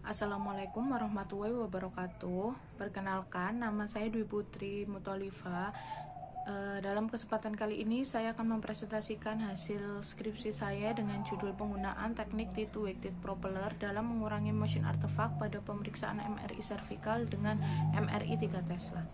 Assalamualaikum warahmatullahi wabarakatuh. Perkenalkan, nama saya Dwi Putri Mutolifa. Dalam kesempatan kali ini saya akan mempresentasikan hasil skripsi saya dengan judul penggunaan teknik T2-weighted propeller dalam mengurangi motion artifact pada pemeriksaan MRI cervical dengan MRI 3 Tesla.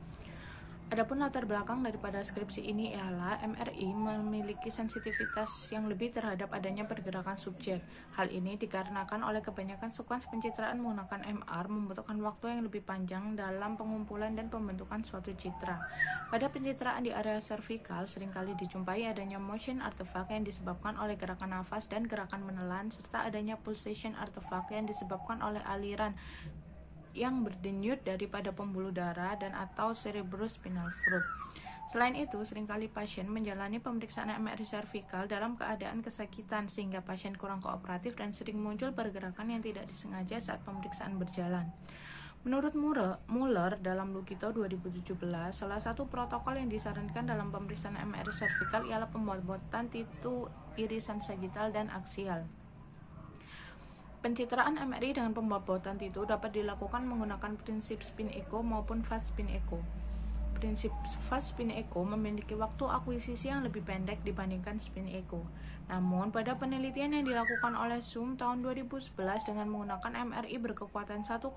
Adapun latar belakang daripada skripsi ini ialah MRI memiliki sensitivitas yang lebih terhadap adanya pergerakan subjek. Hal ini dikarenakan oleh kebanyakan sekuens pencitraan menggunakan MR membutuhkan waktu yang lebih panjang dalam pengumpulan dan pembentukan suatu citra. Pada pencitraan di area cervical, seringkali dijumpai adanya motion artifact yang disebabkan oleh gerakan nafas dan gerakan menelan, serta adanya pulsation artifact yang disebabkan oleh aliran yang berdenyut daripada pembuluh darah dan atau cerebrospinal fluid. Selain itu, seringkali pasien menjalani pemeriksaan MRI cervical dalam keadaan kesakitan sehingga pasien kurang kooperatif dan sering muncul pergerakan yang tidak disengaja saat pemeriksaan berjalan. Menurut Muller dalam Lukito 2017, salah satu protokol yang disarankan dalam pemeriksaan MRI cervical ialah pembobotan titu irisan sagital dan aksial. Pencitraan MRI dengan pembobotan titu dapat dilakukan menggunakan prinsip spin echo maupun fast spin echo. Prinsip fast spin echo memiliki waktu akuisisi yang lebih pendek dibandingkan spin echo. Namun, pada penelitian yang dilakukan oleh Sum tahun 2011 dengan menggunakan MRI berkekuatan 1,5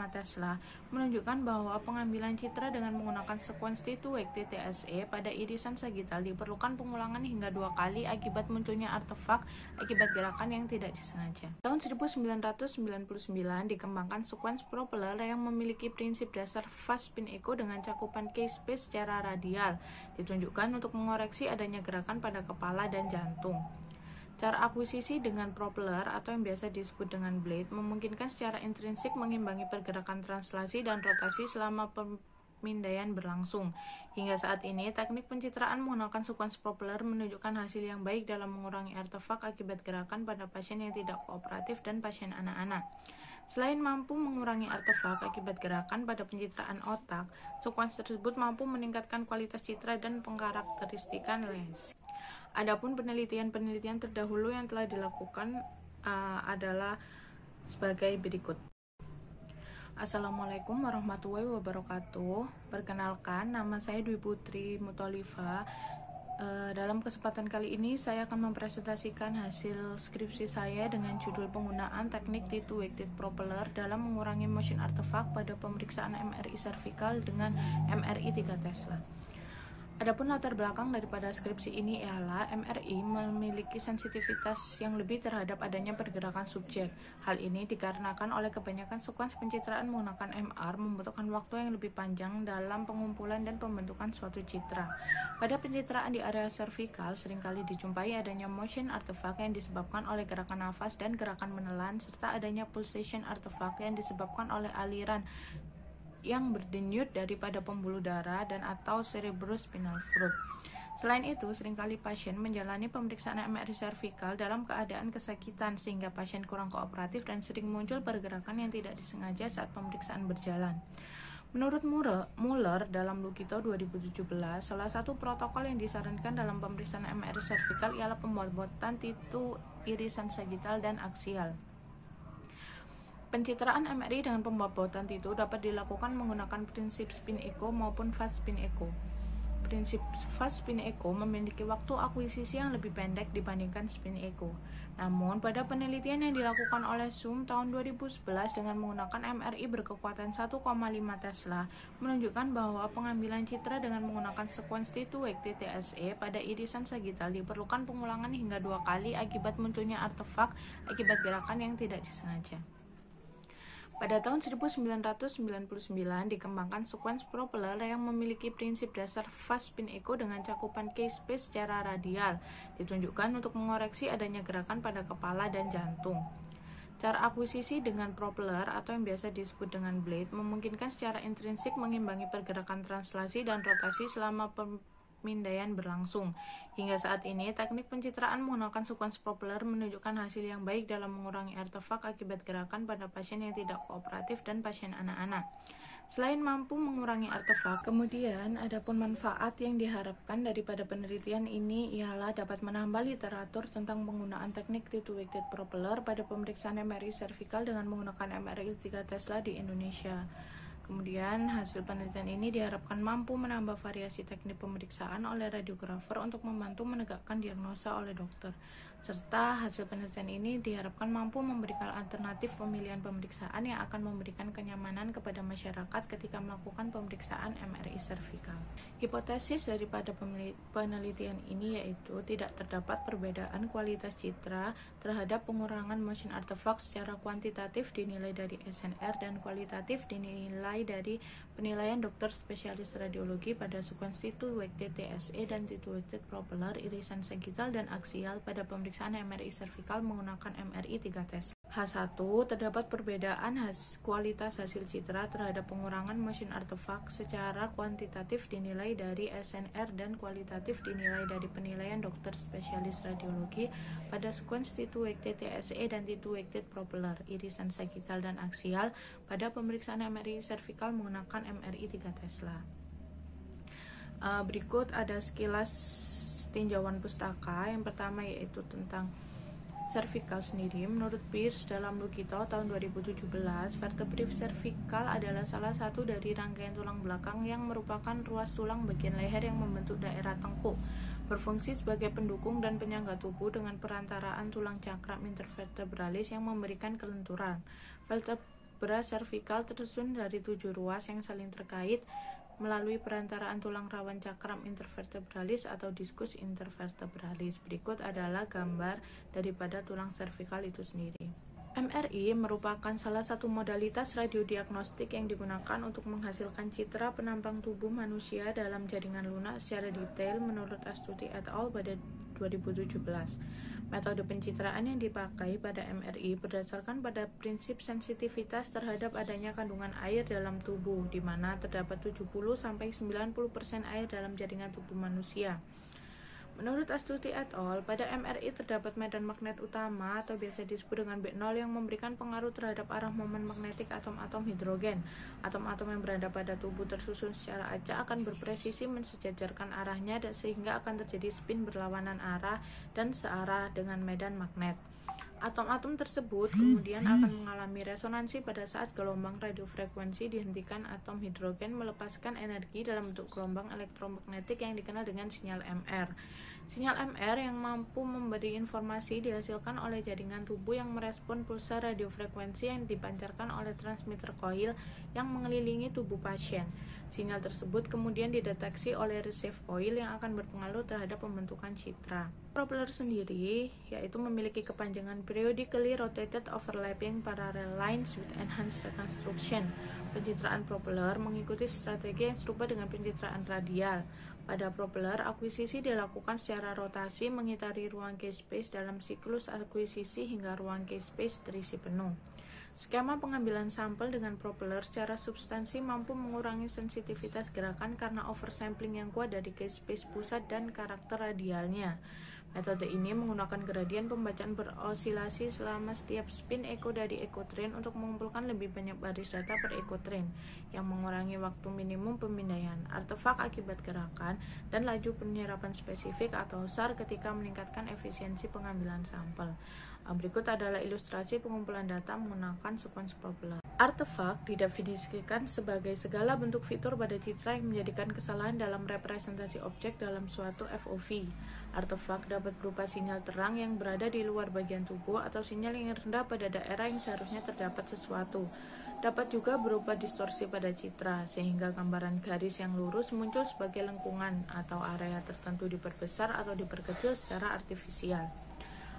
Tesla menunjukkan bahwa pengambilan citra dengan menggunakan sekuens T2-weighted TSE pada irisan sagital diperlukan pengulangan hingga 2 kali akibat munculnya artefak akibat gerakan yang tidak disengaja. Tahun 1999 dikembangkan sekuens propeller yang memiliki prinsip dasar fast spin echo dengan cakupan K-space secara radial, ditunjukkan untuk mengoreksi adanya gerakan pada kepala dan jantung. Cara akuisisi dengan propeller atau yang biasa disebut dengan blade memungkinkan secara intrinsik mengimbangi pergerakan translasi dan rotasi selama pemindaian berlangsung. Hingga saat ini, teknik pencitraan menggunakan sekuens propeller menunjukkan hasil yang baik dalam mengurangi artefak akibat gerakan pada pasien yang tidak kooperatif dan pasien anak-anak. Selain mampu mengurangi artefak akibat gerakan pada pencitraan otak, sekuens tersebut mampu meningkatkan kualitas citra dan pengkarakteristikan lesi. Adapun penelitian-penelitian terdahulu yang telah dilakukan adalah sebagai berikut. Assalamualaikum warahmatullahi wabarakatuh. Perkenalkan, nama saya Dwi Putri Mutolifa. Dalam kesempatan kali ini saya akan mempresentasikan hasil skripsi saya dengan judul penggunaan teknik T2-weighted propeller dalam mengurangi motion artifact pada pemeriksaan MRI cervical dengan MRI 3 Tesla. Adapun latar belakang daripada skripsi ini ialah MRI memiliki sensitivitas yang lebih terhadap adanya pergerakan subjek. Hal ini dikarenakan oleh kebanyakan sekuens pencitraan menggunakan MR membutuhkan waktu yang lebih panjang dalam pengumpulan dan pembentukan suatu citra. Pada pencitraan di area cervical, seringkali dijumpai adanya motion artifact yang disebabkan oleh gerakan nafas dan gerakan menelan, serta adanya pulsation artifact yang disebabkan oleh aliran yang berdenyut daripada pembuluh darah dan atau cerebrospinal fluid. Selain itu, seringkali pasien menjalani pemeriksaan MRI cervical dalam keadaan kesakitan sehingga pasien kurang kooperatif dan sering muncul pergerakan yang tidak disengaja saat pemeriksaan berjalan. Menurut Muller dalam Lukito 2017, salah satu protokol yang disarankan dalam pemeriksaan MRI cervical ialah pembobotan titu irisan sagital dan aksial. Pencitraan MRI dengan pembobotan titu dapat dilakukan menggunakan prinsip spin echo maupun fast spin echo. Prinsip fast spin echo memiliki waktu akuisisi yang lebih pendek dibandingkan spin echo. Namun, pada penelitian yang dilakukan oleh Sum tahun 2011 dengan menggunakan MRI berkekuatan 1,5 Tesla menunjukkan bahwa pengambilan citra dengan menggunakan sekuens T2-weighted TSE pada irisan sagital diperlukan pengulangan hingga 2 kali akibat munculnya artefak akibat gerakan yang tidak disengaja. Pada tahun 1999 dikembangkan sekuens propeller yang memiliki prinsip dasar fast spin echo dengan cakupan K-space secara radial, ditunjukkan untuk mengoreksi adanya gerakan pada kepala dan jantung. Cara akuisisi dengan propeller atau yang biasa disebut dengan blade memungkinkan secara intrinsik mengimbangi pergerakan translasi dan rotasi selama pemindaian berlangsung. Hingga saat ini, teknik pencitraan menggunakan sekuens propeller menunjukkan hasil yang baik dalam mengurangi artefak akibat gerakan pada pasien yang tidak kooperatif dan pasien anak-anak. Selain mampu mengurangi artefak, kemudian adapun manfaat yang diharapkan daripada penelitian ini ialah dapat menambah literatur tentang penggunaan teknik T2-weighted propeller pada pemeriksaan MRI servikal dengan menggunakan MRI 3 Tesla di Indonesia. Kemudian hasil penelitian ini diharapkan mampu menambah variasi teknik pemeriksaan oleh radiografer untuk membantu menegakkan diagnosa oleh dokter. Serta hasil penelitian ini diharapkan mampu memberikan alternatif pemilihan pemeriksaan yang akan memberikan kenyamanan kepada masyarakat ketika melakukan pemeriksaan MRI servikal. Hipotesis daripada penelitian ini yaitu tidak terdapat perbedaan kualitas citra terhadap pengurangan motion artifact secara kuantitatif dinilai dari SNR dan kualitatif dinilai dari penilaian dokter spesialis radiologi pada sequence T2-weighted TSE dan T2-weighted propeller irisan sagital dan aksial pada pemeriksaan MRI servikal menggunakan MRI 3 tes. H1, terdapat perbedaan kualitas hasil citra terhadap pengurangan motion artifact secara kuantitatif dinilai dari SNR dan kualitatif dinilai dari penilaian dokter spesialis radiologi pada sequence T2-weighted TSE dan T2-weighted propeller irisan sagital dan aksial pada pemeriksaan MRI servikal menggunakan MRI 3 Tesla. Berikut ada sekilas tinjauan pustaka. Yang pertama yaitu tentang servikal sendiri. Menurut Pierce dalam Lukito tahun 2017, vertebrae servikal adalah salah satu dari rangkaian tulang belakang yang merupakan ruas tulang bagian leher yang membentuk daerah tengkuk, berfungsi sebagai pendukung dan penyangga tubuh dengan perantaraan tulang cakram intervertebralis yang memberikan kelenturan. Vertebra servikal tersusun dari 7 ruas yang saling terkait melalui perantaraan tulang rawan cakram intervertebralis atau diskus intervertebralis. Berikut adalah gambar daripada tulang servikal itu sendiri. MRI merupakan salah satu modalitas radiodiagnostik yang digunakan untuk menghasilkan citra penampang tubuh manusia dalam jaringan lunak secara detail menurut Astuti et al. Pada 2017. Metode pencitraan yang dipakai pada MRI berdasarkan pada prinsip sensitivitas terhadap adanya kandungan air dalam tubuh, di mana terdapat 70-90% air dalam jaringan tubuh manusia. Menurut Astuti et al., pada MRI terdapat medan magnet utama atau biasa disebut dengan B0 yang memberikan pengaruh terhadap arah momen magnetik atom-atom hidrogen. Atom-atom yang berada pada tubuh tersusun secara acak akan berpresisi mensejajarkan arahnya sehingga akan terjadi spin berlawanan arah dan searah dengan medan magnet. Atom-atom tersebut kemudian akan mengalami resonansi pada saat gelombang radiofrekuensi dihentikan. Atom hidrogen melepaskan energi dalam bentuk gelombang elektromagnetik yang dikenal dengan sinyal MR. Sinyal MR yang mampu memberi informasi dihasilkan oleh jaringan tubuh yang merespon pulsa radiofrekuensi yang dipancarkan oleh transmitter coil yang mengelilingi tubuh pasien. Sinyal tersebut kemudian dideteksi oleh receive coil yang akan berpengaruh terhadap pembentukan citra. Propeller sendiri yaitu memiliki kepanjangan periodically rotated overlapping parallel lines with enhanced reconstruction. Pencitraan propeller mengikuti strategi yang serupa dengan pencitraan radial. Pada propeller, akuisisi dilakukan secara rotasi mengitari ruang case space dalam siklus akuisisi hingga ruang case space terisi penuh. Skema pengambilan sampel dengan propeller secara substansi mampu mengurangi sensitivitas gerakan karena oversampling yang kuat dari case space pusat dan karakter radialnya. Metode ini menggunakan gradien pembacaan berosilasi selama setiap spin echo dari echo train untuk mengumpulkan lebih banyak baris data per echo train, yang mengurangi waktu minimum pemindaian artefak akibat gerakan dan laju penyerapan spesifik atau SAR ketika meningkatkan efisiensi pengambilan sampel. Berikut adalah ilustrasi pengumpulan data menggunakan sequence propeller. Artefak didefinisikan sebagai segala bentuk fitur pada citra yang menjadikan kesalahan dalam representasi objek dalam suatu FOV. Artefak dapat berupa sinyal terang yang berada di luar bagian tubuh atau sinyal yang rendah pada daerah yang seharusnya terdapat sesuatu. Dapat juga berupa distorsi pada citra, sehingga gambaran garis yang lurus muncul sebagai lengkungan atau area tertentu diperbesar atau diperkecil secara artifisial.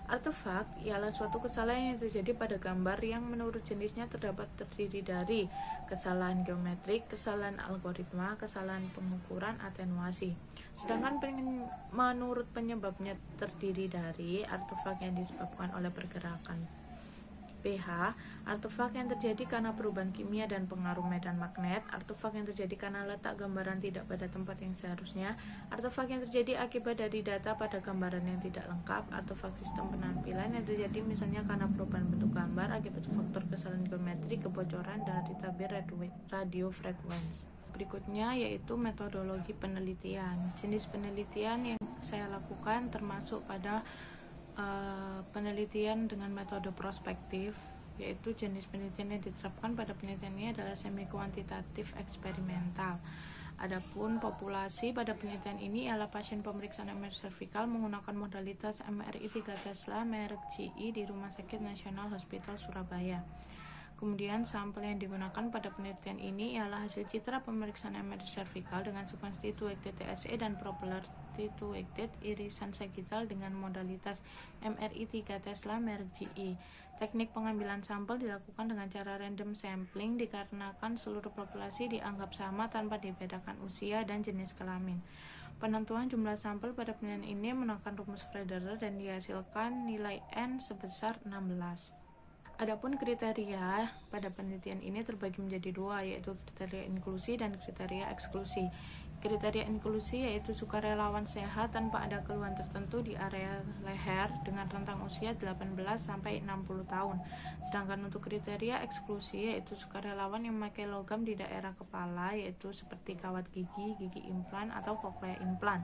Artefak ialah suatu kesalahan yang terjadi pada gambar yang menurut jenisnya terdiri dari kesalahan geometrik, kesalahan algoritma, kesalahan pengukuran, atenuasi. Sedangkan menurut penyebabnya terdiri dari artefak yang disebabkan oleh pergerakan pH, artefak yang terjadi karena perubahan kimia dan pengaruh medan magnet, artefak yang terjadi karena letak gambaran tidak pada tempat yang seharusnya, artefak yang terjadi akibat dari data pada gambaran yang tidak lengkap, artefak sistem penampilan yang terjadi misalnya karena perubahan bentuk gambar akibat faktor kesalahan permasalahan geometri kebocoran dari tabir radiofrekuensi. Berikutnya yaitu metodologi penelitian. Jenis penelitian yang saya lakukan termasuk pada penelitian dengan metode prospektif, yaitu jenis penelitian yang diterapkan pada penelitian ini adalah semi kuantitatif eksperimental. Adapun populasi pada penelitian ini ialah pasien pemeriksaan MR servikal menggunakan modalitas MRI 3 Tesla merek GE di Rumah Sakit Nasional Hospital Surabaya. Kemudian sampel yang digunakan pada penelitian ini ialah hasil citra pemeriksaan MRI servikal dengan sekuens T2-weighted TSE dan propeller T2-weighted irisan sagital dengan modalitas MRI 3 Tesla merek GE. Teknik pengambilan sampel dilakukan dengan cara random sampling dikarenakan seluruh populasi dianggap sama tanpa dibedakan usia dan jenis kelamin. Penentuan jumlah sampel pada penelitian ini menggunakan rumus Federer dan dihasilkan nilai N sebesar 16. Adapun kriteria pada penelitian ini terbagi menjadi dua, yaitu kriteria inklusi dan kriteria eksklusi. Kriteria inklusi yaitu sukarelawan sehat tanpa ada keluhan tertentu di area leher dengan rentang usia 18 sampai 60 tahun. Sedangkan untuk kriteria eksklusi yaitu sukarelawan yang memakai logam di daerah kepala, yaitu seperti kawat gigi, gigi implan atau cochlea implan,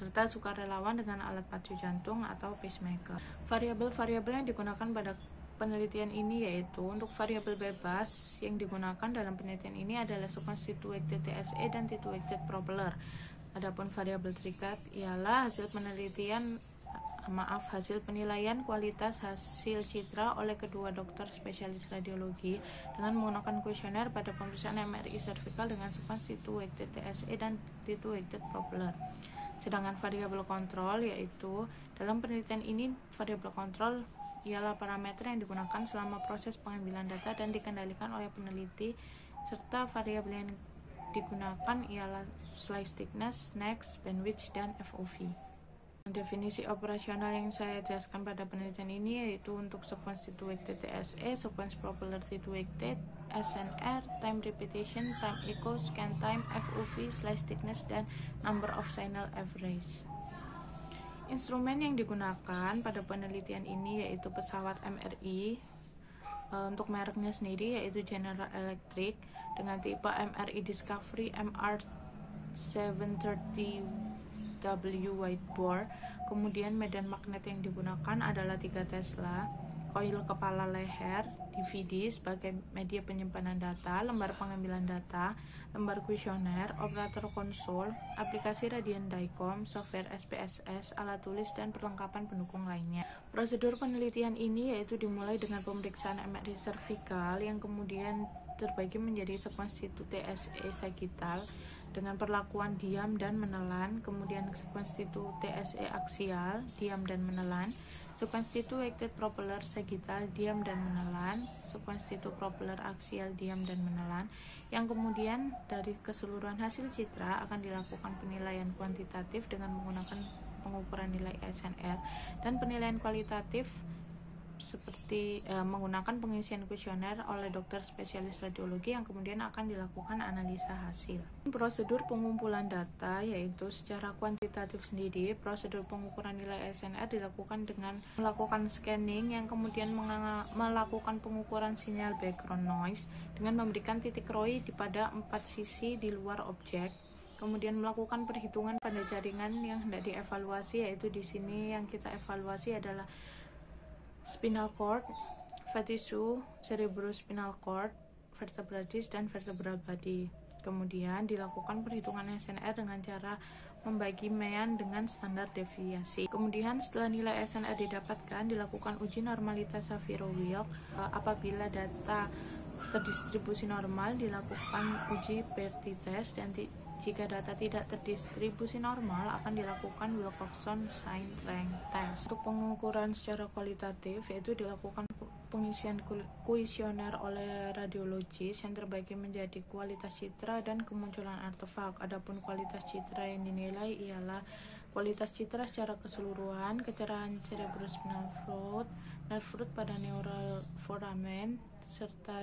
serta sukarelawan dengan alat pacu jantung atau pacemaker. Variabel-variabel yang digunakan pada penelitian ini yaitu untuk variabel bebas yang digunakan dalam penelitian ini adalah sekuens T2-weighted TSE dan T2-weighted propeller. Adapun variabel terikat ialah hasil penilaian kualitas hasil citra oleh kedua dokter spesialis radiologi dengan menggunakan kuesioner pada pemeriksaan MRI servikal dengan sekuens T2-weighted TSE dan T2-weighted propeller. Sedangkan variabel kontrol yaitu dalam penelitian ini variabel kontrol ialah parameter yang digunakan selama proses pengambilan data dan dikendalikan oleh peneliti, serta variabel yang digunakan ialah slice thickness, next, bandwidth, dan FOV. Definisi operasional yang saya jelaskan pada penelitian ini yaitu untuk sekuens T2-weighted TSE, sekuens propeller T2-weighted, SNR, time repetition, time echo, scan time, FOV, slice thickness, dan number of signal average. Instrumen yang digunakan pada penelitian ini yaitu pesawat MRI, untuk mereknya sendiri yaitu General Electric dengan tipe MRI Discovery MR730W widebore. Kemudian medan magnet yang digunakan adalah 3 Tesla, koil kepala leher, DVD sebagai media penyimpanan data, lembar pengambilan data, lembar kuesioner, operator konsol, aplikasi Radian Dicom, software SPSS, alat tulis, dan perlengkapan pendukung lainnya. Prosedur penelitian ini yaitu dimulai dengan pemeriksaan MRI servikal yang kemudian terbagi menjadi sekuens T2-TSE sagital dengan perlakuan diam dan menelan, kemudian sekuens T2-TSE aksial, diam dan menelan, sekuens T2-weighted propeller sagital, diam dan menelan, sekuens T2 propeller aksial, diam dan menelan, yang kemudian dari keseluruhan hasil citra akan dilakukan penilaian kuantitatif dengan menggunakan pengukuran nilai SNR dan penilaian kualitatif seperti menggunakan pengisian kuesioner oleh dokter spesialis radiologi yang kemudian akan dilakukan analisa hasil. Prosedur pengumpulan data yaitu secara kuantitatif sendiri, prosedur pengukuran nilai SNR dilakukan dengan melakukan scanning yang kemudian melakukan pengukuran sinyal background noise dengan memberikan titik ROI pada 4 sisi di luar objek. Kemudian melakukan perhitungan pada jaringan yang hendak dievaluasi, yaitu di sini yang kita evaluasi adalah spinal cord, fat tissue, cerebrospinal cord, vertebral disc, dan vertebral body. Kemudian dilakukan perhitungan SNR dengan cara membagi mean dengan standar deviasi. Kemudian setelah nilai SNR didapatkan, dilakukan uji normalitas Saviro-Wilk. Apabila data terdistribusi normal, dilakukan uji Pearty test, dan jika data tidak terdistribusi normal akan dilakukan Wilcoxon Sign Rank Test. Untuk pengukuran secara kualitatif yaitu dilakukan pengisian kuesioner oleh radiologis yang terbagi menjadi kualitas citra dan kemunculan artefak. Adapun kualitas citra yang dinilai ialah kualitas citra secara keseluruhan, kecerahan cerebrospinal fluid, nerve root pada neural foramen, serta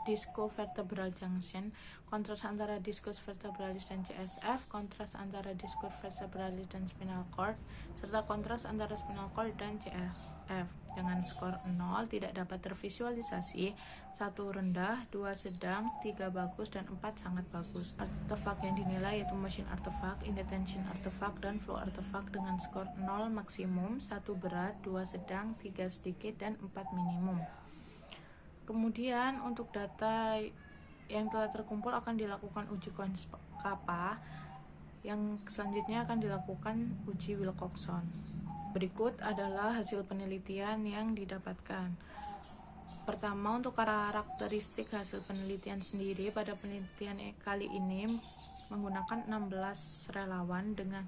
discovertebral junction, kontras antara discus vertebralis dan CSF, kontras antara discus vertebralis dan spinal cord, serta kontras antara spinal cord dan CSF. dengan skor 0 tidak dapat tervisualisasi, 1 rendah, 2 sedang, 3 bagus, dan 4 sangat bagus. Artefak yang dinilai yaitu Motion Artifact, Indentation Artifact, dan Flow Artifact dengan skor 0 maksimum, 1 berat, 2 sedang, 3 sedikit, dan 4 minimum. Kemudian untuk data yang telah terkumpul akan dilakukan uji Coins Kappa, yang selanjutnya akan dilakukan uji Wilcoxon. Berikut adalah hasil penelitian yang didapatkan. Pertama, untuk karakteristik hasil penelitian sendiri, pada penelitian kali ini menggunakan 16 relawan dengan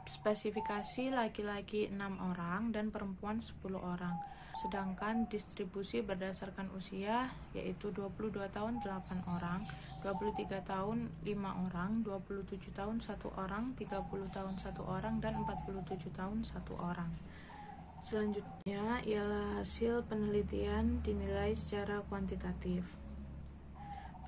spesifikasi laki-laki 6 orang dan perempuan 10 orang. Sedangkan distribusi berdasarkan usia yaitu 22 tahun 8 orang, 23 tahun 5 orang, 27 tahun 1 orang, 30 tahun 1 orang, dan 47 tahun 1 orang. Selanjutnya ialah hasil penelitian dinilai secara kuantitatif.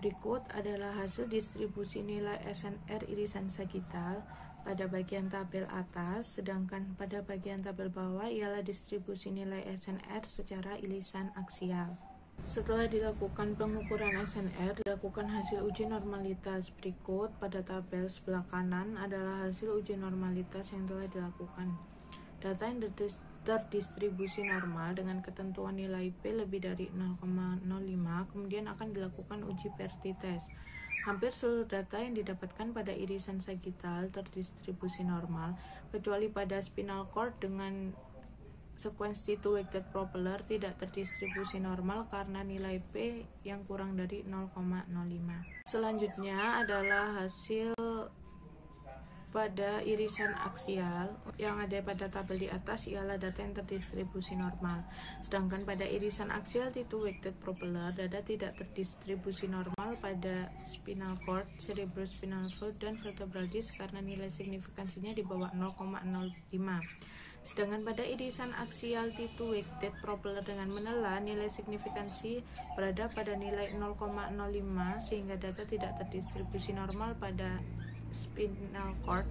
Berikut adalah hasil distribusi nilai SNR irisan sagital pada bagian tabel atas, sedangkan pada bagian tabel bawah ialah distribusi nilai SNR secara irisan aksial. Setelah dilakukan pengukuran SNR, dilakukan hasil uji normalitas. Berikut pada tabel sebelah kanan adalah hasil uji normalitas yang telah dilakukan. Data yang terdistribusi normal dengan ketentuan nilai P lebih dari 0,05, kemudian akan dilakukan uji Pearty test. Hampir seluruh data yang didapatkan pada irisan sagital terdistribusi normal, kecuali pada spinal cord dengan sequence T2 weighted propeller tidak terdistribusi normal karena nilai P yang kurang dari 0,05. Selanjutnya adalah hasil pada irisan aksial yang ada pada tabel di atas ialah data yang terdistribusi normal. Sedangkan pada irisan aksial T2 weighted propeller, data tidak terdistribusi normal pada spinal cord, cerebrospinal fluid, dan vertebral disc karena nilai signifikansinya di bawah 0,05. Sedangkan pada irisan aksial T2 weighted propeller dengan menelan, nilai signifikansi berada pada nilai 0,05 sehingga data tidak terdistribusi normal pada spinal cord,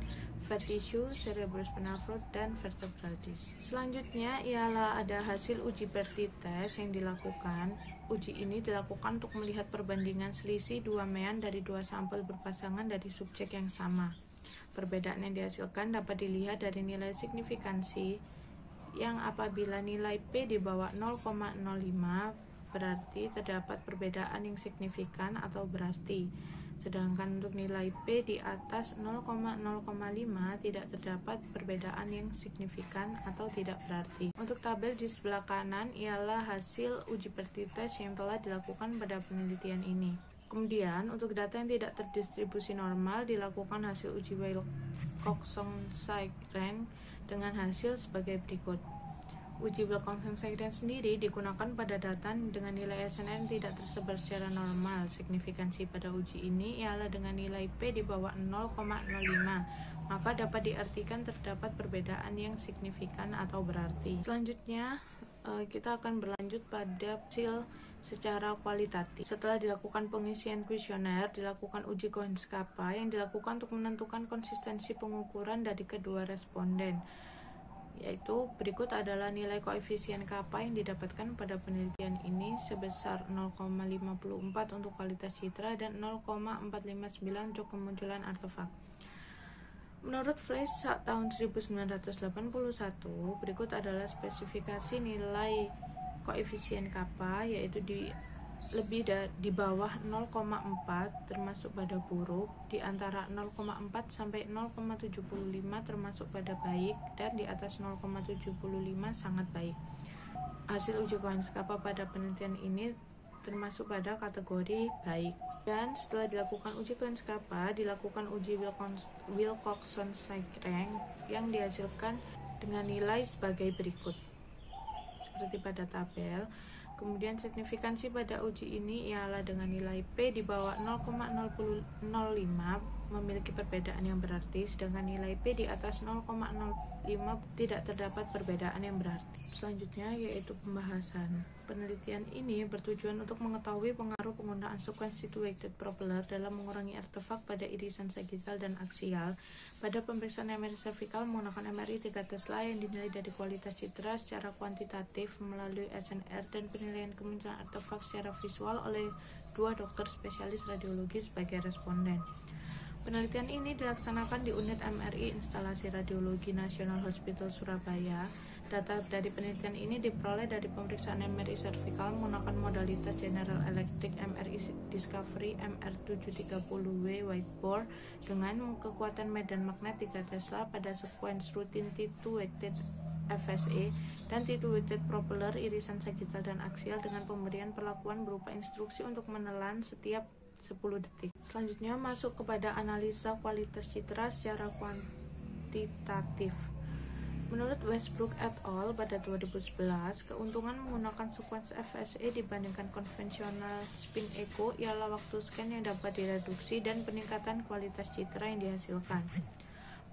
fat tissue, cerebrospinal fluid, dan vertebral disc. Selanjutnya ialah ada hasil uji Pearty test yang dilakukan. Uji ini dilakukan untuk melihat perbandingan selisih dua mean dari dua sampel berpasangan dari subjek yang sama. Perbedaan yang dihasilkan dapat dilihat dari nilai signifikansi yang apabila nilai P di bawah 0,05 berarti terdapat perbedaan yang signifikan atau berarti. Sedangkan untuk nilai P di atas 0,05 tidak terdapat perbedaan yang signifikan atau tidak berarti. Untuk tabel di sebelah kanan ialah hasil uji Pearty test yang telah dilakukan pada penelitian ini. Kemudian untuk data yang tidak terdistribusi normal dilakukan hasil uji Wilcoxon-Sykran dengan hasil sebagai berikut. Uji Wilcoxon-Sykran sendiri digunakan pada data dengan nilai SNR tidak tersebar secara normal. Signifikansi pada uji ini ialah dengan nilai P di bawah 0,05, maka dapat diartikan terdapat perbedaan yang signifikan atau berarti. Selanjutnya kita akan berlanjut pada hasil secara kualitatif. Setelah dilakukan pengisian kuesioner, dilakukan uji Coins Kappa yang dilakukan untuk menentukan konsistensi pengukuran dari kedua responden. Yaitu berikut adalah nilai koefisien kappa yang didapatkan pada penelitian ini sebesar 0,54 untuk kualitas citra dan 0,459 untuk kemunculan artefak. Menurut Fleiss tahun 1981, berikut adalah spesifikasi nilai koefisien kappa yaitu di bawah 0,4 termasuk pada buruk, di antara 0,4 sampai 0,75 termasuk pada baik, dan di atas 0,75 sangat baik. Hasil uji Coins Kappa pada penelitian ini termasuk pada kategori baik. Dan setelah dilakukan uji Coins Kappa, dilakukan uji Wilcoxon-Sykran yang dihasilkan dengan nilai sebagai berikut. Seperti pada tabel. Kemudian signifikansi pada uji ini ialah dengan nilai P di bawah 0,005 memiliki perbedaan yang berarti, sedangkan nilai P di atas 0,05 tidak terdapat perbedaan yang berarti. Selanjutnya yaitu pembahasan. Penelitian ini bertujuan untuk mengetahui pengaruh penggunaan sequence situated propeller dalam mengurangi artefak pada irisan sagittal dan aksial pada pemeriksaan MRI servikal menggunakan MRI 3 Tesla yang dinilai dari kualitas citra secara kuantitatif melalui SNR dan penilaian kemunculan artefak secara visual oleh 2 dokter spesialis radiologi sebagai responden. Penelitian ini dilaksanakan di unit MRI Instalasi Radiologi Nasional Hospital Surabaya. Data dari penelitian ini diperoleh dari pemeriksaan MRI servikal menggunakan modalitas General Electric MRI Discovery MR730W Whitebore dengan kekuatan medan magnet 3 Tesla pada sequence rutin T2 weighted FSA dan T2 weighted propeller irisan sagittal dan aksial dengan pemberian perlakuan berupa instruksi untuk menelan setiap 10 detik. Selanjutnya masuk kepada analisa kualitas citra secara kuantitatif. Menurut Westbrook et al. Pada 2011, keuntungan menggunakan sequence FSA dibandingkan konvensional spin echo ialah waktu scan yang dapat direduksi dan peningkatan kualitas citra yang dihasilkan.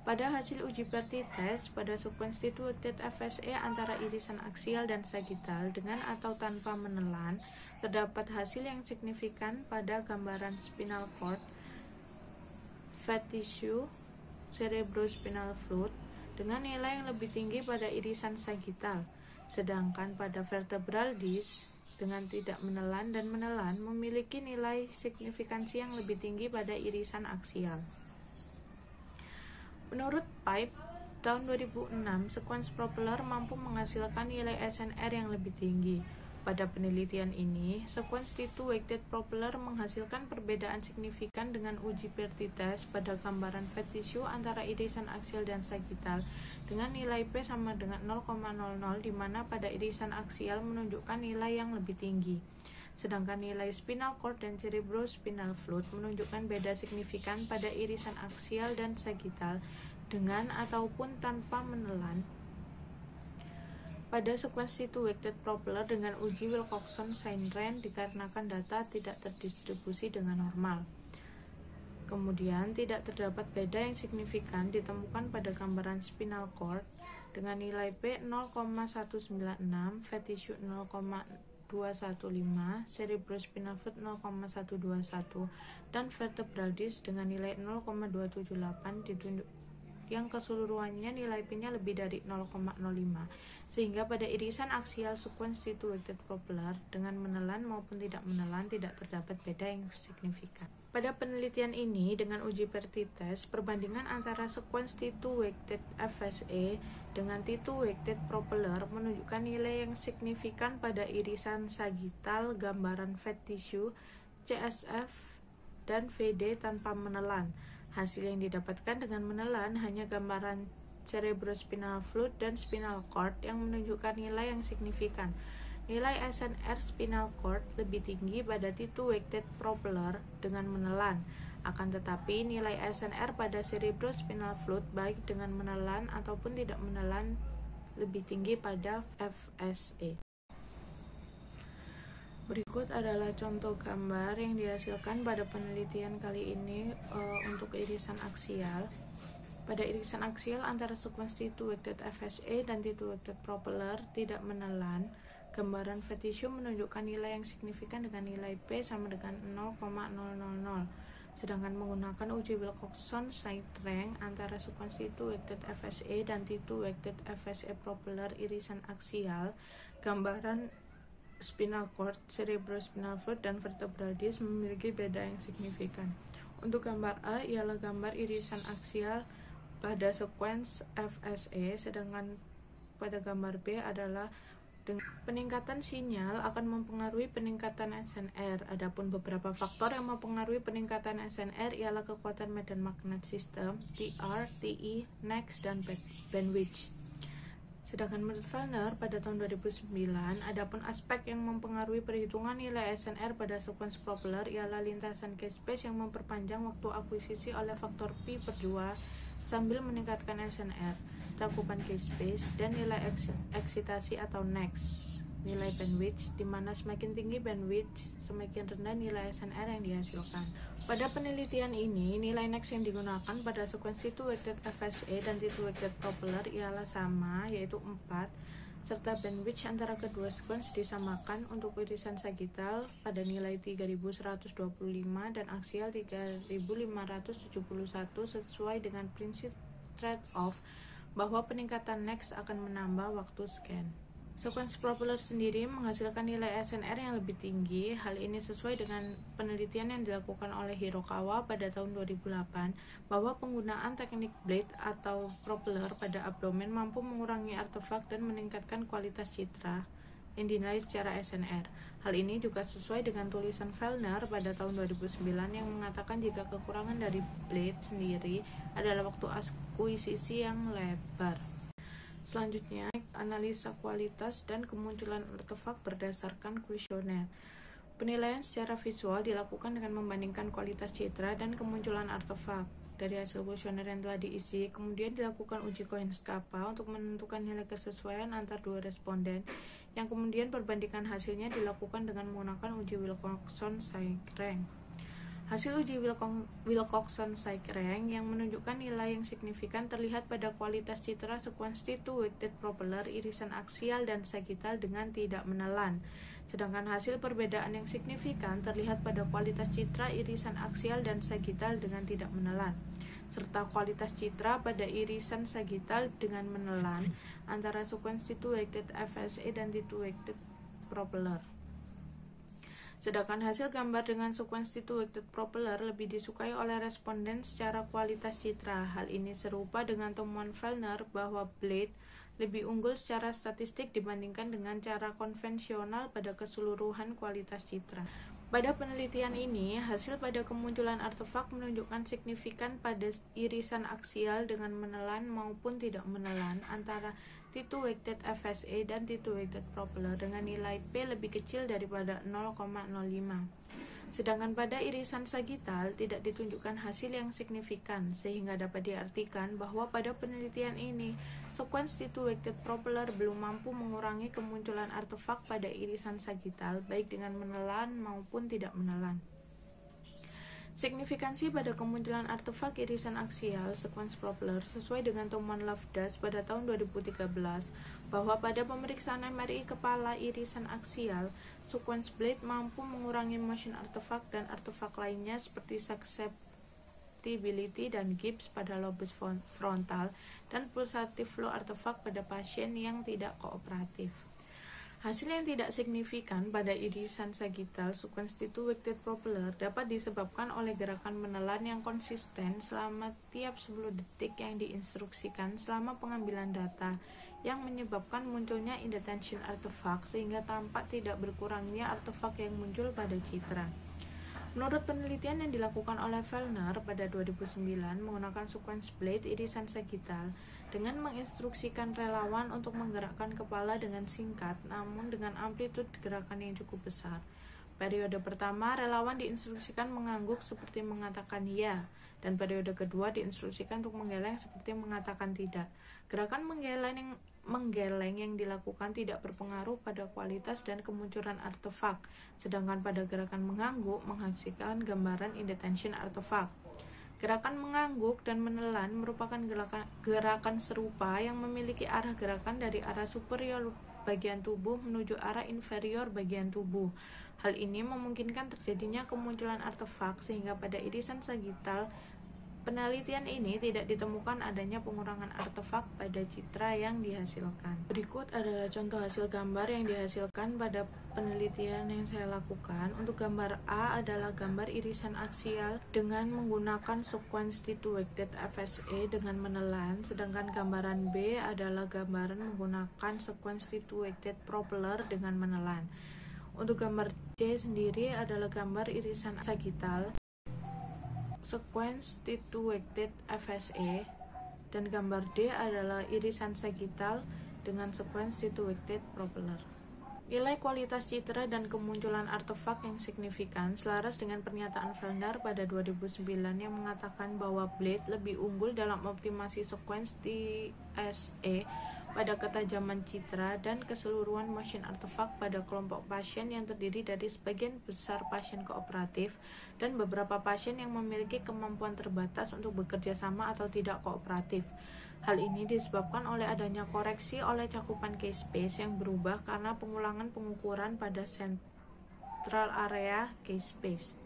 Pada hasil uji pretest pada sequence T2 weighted FSA antara irisan aksial dan sagittal dengan atau tanpa menelan, terdapat hasil yang signifikan pada gambaran spinal cord, fat tissue, cerebrospinal fluid dengan nilai yang lebih tinggi pada irisan sagittal, sedangkan pada vertebral disc dengan tidak menelan dan menelan memiliki nilai signifikansi yang lebih tinggi pada irisan aksial. Menurut Pipe, tahun 2006, sequence propeller mampu menghasilkan nilai SNR yang lebih tinggi. Pada penelitian ini, sequence T2 weighted propeller menghasilkan perbedaan signifikan dengan uji pretest pada gambaran fat tissue antara irisan aksial dan sagittal dengan nilai P sama dengan 0,00 di mana pada irisan aksial menunjukkan nilai yang lebih tinggi. Sedangkan nilai spinal cord dan cerebrospinal fluid menunjukkan beda signifikan pada irisan aksial dan sagittal dengan ataupun tanpa menelan. Pada sequence T2 weighted propeller dengan uji Wilcoxon-Sainren dikarenakan data tidak terdistribusi dengan normal. Kemudian tidak terdapat beda yang signifikan ditemukan pada gambaran spinal cord dengan nilai P 0,196, fat tissue 0,215, cerebrospinal fluid 0,121 dan vertebral disc dengan nilai 0,278 ditunjuk yang keseluruhannya nilai P-nya lebih dari 0,05. Sehingga pada irisan aksial sequence T2 weighted propeller dengan menelan maupun tidak menelan tidak terdapat beda yang signifikan. Pada penelitian ini dengan uji pretest, perbandingan antara sequence T2 weighted FSA dengan T2 weighted propeller menunjukkan nilai yang signifikan pada irisan sagittal, gambaran fat tissue, CSF, dan VD tanpa menelan. Hasil yang didapatkan dengan menelan hanya gambaran cerebrospinal fluid dan spinal cord yang menunjukkan nilai yang signifikan. Nilai SNR spinal cord lebih tinggi pada T2 weighted propeller dengan menelan. Akan tetapi nilai SNR pada cerebrospinal fluid baik dengan menelan ataupun tidak menelan lebih tinggi pada FSA. Berikut adalah contoh gambar yang dihasilkan pada penelitian kali ini untuk irisan aksial. Pada irisan aksial antara sequence T2 weighted FSA dan T2 weighted propeller tidak menelan, gambaran fat tissue menunjukkan nilai yang signifikan dengan nilai P sama dengan 0,000. Sedangkan menggunakan uji Wilcoxon-Sainren antara sequence T2 weighted FSA dan T2 weighted FSA propeller irisan aksial, gambaran spinal cord, cerebrospinal fluid, dan vertebral disc memiliki beda yang signifikan. Untuk gambar A ialah gambar irisan aksial pada sequence FSA, sedangkan pada gambar B adalah peningkatan sinyal akan mempengaruhi peningkatan SNR. Adapun beberapa faktor yang mempengaruhi peningkatan SNR ialah kekuatan medan magnet sistem, TR, TE, NEX, dan bandwidth. Sedangkan menurut Fellner pada tahun 2009, adapun aspek yang mempengaruhi perhitungan nilai SNR pada sequence propeller ialah lintasan K-space yang memperpanjang waktu akuisisi oleh faktor P/2 sambil meningkatkan SNR, cakupan K-space, dan nilai eksitasi atau NEX. nilai bandwidth, di mana semakin tinggi bandwidth, semakin rendah nilai SNR yang dihasilkan. Pada penelitian ini, nilai next yang digunakan pada sekuensi two-weighted FSA dan two-weighted propeller ialah sama, yaitu 4, serta bandwidth antara kedua sekuens disamakan untuk irisan sagittal pada nilai 3125 dan aksial 3571 sesuai dengan prinsip trade-off bahwa peningkatan next akan menambah waktu scan. Sekuens propeller sendiri menghasilkan nilai SNR yang lebih tinggi. Hal ini sesuai dengan penelitian yang dilakukan oleh Hirokawa pada tahun 2008 bahwa penggunaan teknik blade atau propeller pada abdomen mampu mengurangi artefak dan meningkatkan kualitas citra yang dinilai secara SNR. Hal ini juga sesuai dengan tulisan Fellner pada tahun 2009 yang mengatakan jika kekurangan dari blade sendiri adalah waktu akuisisi yang lebar. Selanjutnya, analisa kualitas dan kemunculan artefak berdasarkan kuesioner. Penilaian secara visual dilakukan dengan membandingkan kualitas citra dan kemunculan artefak. Dari hasil kuesioner yang telah diisi, kemudian dilakukan uji Cohen-Skapa untuk menentukan nilai kesesuaian antar dua responden, yang kemudian perbandingan hasilnya dilakukan dengan menggunakan uji Wilcoxon-Seyrank. Hasil uji Wilcoxon-Seyrank yang menunjukkan nilai yang signifikan terlihat pada kualitas citra sekuens two-weighted propeller irisan aksial dan sagittal dengan tidak menelan. Sedangkan hasil perbedaan yang signifikan terlihat pada kualitas citra irisan aksial dan sagittal dengan tidak menelan, serta kualitas citra pada irisan sagittal dengan menelan antara sekuens two-weighted FSA dan two-weighted propeller. Sedangkan hasil gambar dengan sekuens two-weighted propeller lebih disukai oleh responden secara kualitas citra. Hal ini serupa dengan temuan Fellner bahwa blade lebih unggul secara statistik dibandingkan dengan cara konvensional pada keseluruhan kualitas citra. Pada penelitian ini, hasil pada kemunculan artefak menunjukkan signifikan pada irisan aksial dengan menelan maupun tidak menelan antara two-weighted FSA dan two-weighted propeller dengan nilai P lebih kecil daripada 0,05. Sedangkan pada irisan sagittal tidak ditunjukkan hasil yang signifikan, sehingga dapat diartikan bahwa pada penelitian ini, sekuens two-weighted propeller belum mampu mengurangi kemunculan artefak pada irisan sagittal baik dengan menelan maupun tidak menelan. Signifikansi pada kemunculan artefak irisan aksial sekuens propeller sesuai dengan temuan Lovedas pada tahun 2013 bahwa pada pemeriksaan MRI kepala irisan aksial, sekuens blade mampu mengurangi motion artefak dan artefak lainnya seperti susceptibility dan gips pada lobus frontal dan pulsative flow artefak pada pasien yang tidak kooperatif. Hasil yang tidak signifikan pada irisan sagittal sekuens two-weighted propeller dapat disebabkan oleh gerakan menelan yang konsisten selama tiap 10 detik yang diinstruksikan selama pengambilan data, yang menyebabkan munculnya indetention artefak sehingga tampak tidak berkurangnya artefak yang muncul pada citra. Menurut penelitian yang dilakukan oleh Fellner pada 2009 menggunakan sekuens blade irisan sagittal dengan menginstruksikan relawan untuk menggerakkan kepala dengan singkat namun dengan amplitude gerakan yang cukup besar. Periode pertama, relawan diinstruksikan mengangguk seperti mengatakan ya, dan periode kedua diinstruksikan untuk menggeleng seperti mengatakan tidak. Gerakan menggeleng yang dilakukan tidak berpengaruh pada kualitas dan kemunculan artefak, sedangkan pada gerakan mengangguk menghasilkan gambaran indetention artefak. Gerakan mengangguk dan menelan merupakan gerakan serupa yang memiliki arah gerakan dari arah superior bagian tubuh menuju arah inferior bagian tubuh. Hal ini memungkinkan terjadinya kemunculan artefak sehingga pada irisan sagittal penelitian ini tidak ditemukan adanya pengurangan artefak pada citra yang dihasilkan. Berikut adalah contoh hasil gambar yang dihasilkan pada penelitian yang saya lakukan. Untuk gambar A adalah gambar irisan aksial dengan menggunakan sekuens two-weighted FSA dengan menelan, sedangkan gambaran B adalah gambaran menggunakan sekuens two-weighted propeller dengan menelan. Untuk gambar C sendiri adalah gambar irisan sagittal sekuens two-weighted FSA, dan gambar D adalah irisan sagittal dengan sekuens two-weighted propeller. Nilai kualitas citra dan kemunculan artefak yang signifikan selaras dengan pernyataan Fellner pada 2009 yang mengatakan bahwa blade lebih unggul dalam optimasi sekuens TSA pada ketajaman citra dan keseluruhan motion artifact pada kelompok pasien yang terdiri dari sebagian besar pasien kooperatif dan beberapa pasien yang memiliki kemampuan terbatas untuk bekerja sama atau tidak kooperatif. Hal ini disebabkan oleh adanya koreksi oleh cakupan case space yang berubah karena pengulangan pengukuran pada central area case space.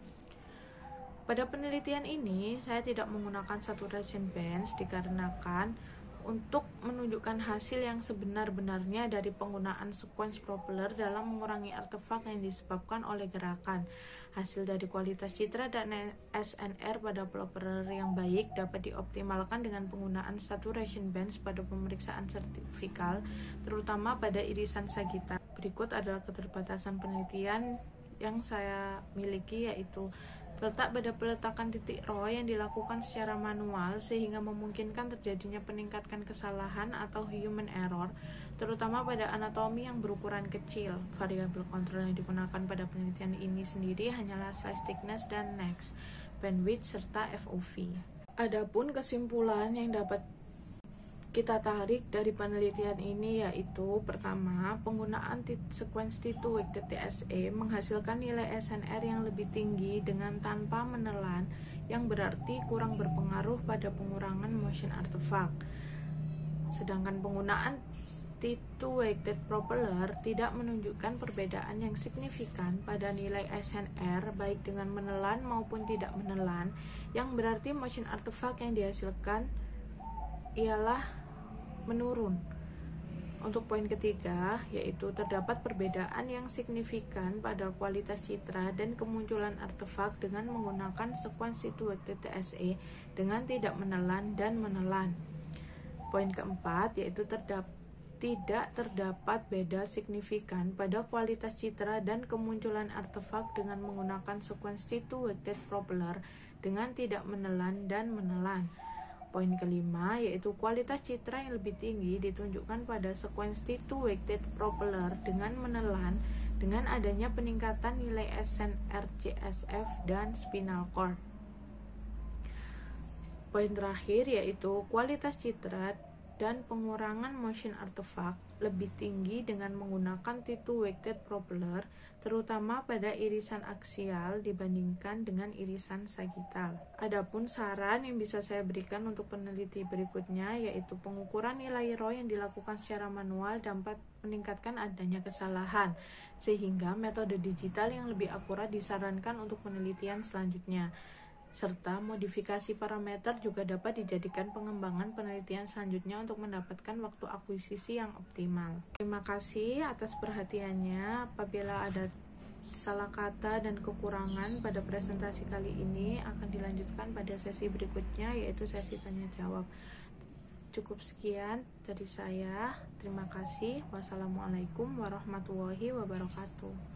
Pada penelitian ini, saya tidak menggunakan saturation bands dikarenakan untuk menunjukkan hasil yang sebenar-benarnya dari penggunaan sequence propeller dalam mengurangi artefak yang disebabkan oleh gerakan. Hasil dari kualitas citra dan SNR pada propeller yang baik dapat dioptimalkan dengan penggunaan saturation bands pada pemeriksaan sertifikal, terutama pada irisan sagittal. Berikut adalah keterbatasan penelitian yang saya miliki, yaitu terletak pada peletakan titik ROY yang dilakukan secara manual sehingga memungkinkan terjadinya peningkatan kesalahan atau human error, terutama pada anatomi yang berukuran kecil. Variabel kontrol yang digunakan pada penelitian ini sendiri hanyalah slice thickness dan next, bandwidth, serta FOV. Adapun kesimpulan yang dapat kita tarik dari penelitian ini yaitu: pertama, penggunaan sequence T2 weighted TSE menghasilkan nilai SNR yang lebih tinggi dengan tanpa menelan, yang berarti kurang berpengaruh pada pengurangan motion artifact. Sedangkan penggunaan T2 weighted propeller tidak menunjukkan perbedaan yang signifikan pada nilai SNR baik dengan menelan maupun tidak menelan, yang berarti motion artifact yang dihasilkan ialah menurun. Untuk poin ketiga, yaitu terdapat perbedaan yang signifikan pada kualitas citra dan kemunculan artefak dengan menggunakan sequence T2 weighted TSE dengan tidak menelan dan menelan. Poin keempat, yaitu tidak terdapat beda signifikan pada kualitas citra dan kemunculan artefak dengan menggunakan sequence T2 weighted propeller dengan tidak menelan dan menelan. Poin kelima, yaitu kualitas citra yang lebih tinggi ditunjukkan pada sequence T2 weighted propeller dengan menelan dengan adanya peningkatan nilai SNR CSF dan spinal cord. Poin terakhir, yaitu kualitas citra dan pengurangan motion artifact lebih tinggi dengan menggunakan T2 weighted propeller, terutama pada irisan aksial dibandingkan dengan irisan sagittal. Adapun saran yang bisa saya berikan untuk peneliti berikutnya, yaitu pengukuran nilai ROY yang dilakukan secara manual dapat meningkatkan adanya kesalahan, sehingga metode digital yang lebih akurat disarankan untuk penelitian selanjutnya. Serta modifikasi parameter juga dapat dijadikan pengembangan penelitian selanjutnya untuk mendapatkan waktu akuisisi yang optimal. Terima kasih atas perhatiannya. Apabila ada salah kata dan kekurangan pada presentasi kali ini, akan dilanjutkan pada sesi berikutnya, yaitu sesi tanya jawab. Cukup sekian dari saya. Terima kasih. Wassalamualaikum warahmatullahi wabarakatuh.